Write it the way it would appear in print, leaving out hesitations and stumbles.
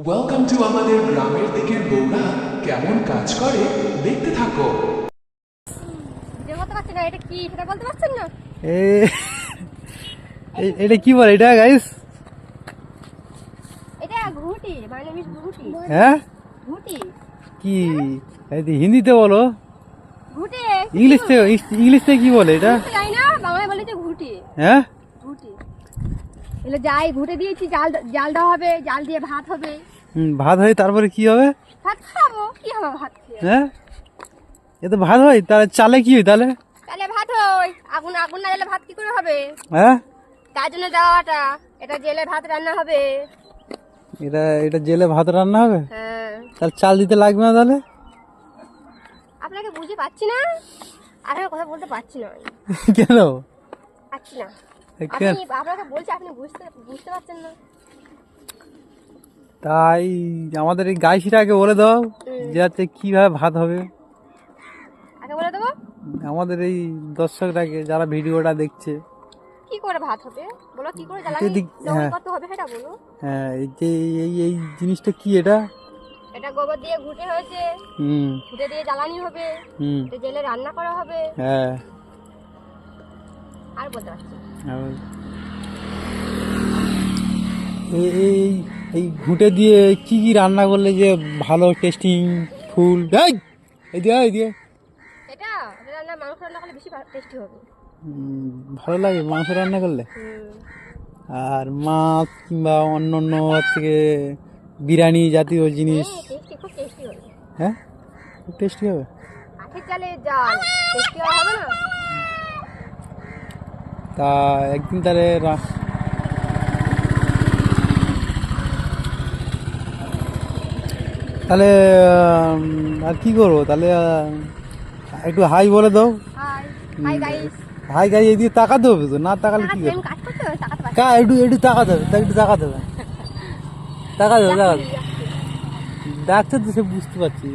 Welcome to আমাদের গ্রামের দিকের বউরা কেমন কাজ করে দেখতে থাকো। ভিডিও করতে পারছি না, এটা কি সেটা বলতে পারছেন না? এটা কি বলে এটা গাইস? এটা ঘুটি, মানে মিস ঘুটি। হ্যাঁ ঘুটি কি এই হিন্দিতে বলো, ঘুটি ইংলিশে কি বলে এটা? জানি না, বাংলায় বলে যে ঘুটি। হ্যাঁ ঘুটি এলে যাই ঘুটে দিয়েছি, জাল দেওয়া হবে, জাল দিয়ে ভাত হবে। ভাত হয় তারপরে কি হবে? ভাত খাবো, কি হবে ভাত খেয়ে? হ্যাঁ এ তো ভাত হয়, তাহলে চালে কি হয় তাহলে? তাহলে ভাত হয়, আগুন আগুন না জ্বালে ভাত কি করে হবে? হ্যাঁ তার জন্য দেওয়াটা, এটা জেলে ভাত রান্না হবে। এটা জেলে ভাত রান্না হবে, হ্যাঁ, তাহলে চাল দিতে লাগবে না তাহলে? আপনাকে বুঝে পাচ্ছি না, আর কথা বলতে পারছি না, কেন? পাচ্ছি না। কেন? আপনি আপনাকে বলছি, আপনি বুঝতে পারছেন না। তাই আমাদের এই গাইছিটাকে বলে দাও যাতে কিভাবে ভাত হবে। আগে বলে দেবো আমাদের এই দর্শকটাকে যারা ভিডিওটা দেখছে, কি করে ভাত হবে, বলো কি করে জ্বালানি হ্যাঁ কত হবে সেটা বলো। হ্যাঁ এই যে এই জিনিসটা কি এটা? এটা গোবর দিয়ে ঘুটে হয়েছে, হুম ঘুটে দিয়ে জ্বালানি হবে, হুম এটা জেলে রান্না করা হবে। হ্যাঁ আর বলতে পারছি না। আর এই এই এই ঘুঁটে দিয়ে কি কি রান্না করলে যে ভালো টেস্টিং ফুল এই দিয়ে এটা এটা রান্না, মাংস রান্না করলে বেশি টেস্টি হবে। ভালো লাগে মাংস রান্না করলে। হুম, আর মাছ কিংবা অন্য অন্য থেকে বিরিয়ানি জাতীয় জিনিস, টেস্টি, খুব টেস্টি হবে। হ্যাঁ খুব টেস্টি হবে। কাঠের জালে জাল টেস্টি হবে না? তা একদিন তাহলে তাহলে আর কি করবো তাহলে? একটু হাই বলে দাও। হাই হাই গাইস, হাই গাই এদিকে তাকাতে হবে তো, না তাকালে কি করবে? কাজ করতে হবে, তাকাতে পারছি কা একটু তাকাতে হবে, একটু তাকাতে হবে, তাকাতে হবে। ডাকছে তো সে বুঝতে পারছি।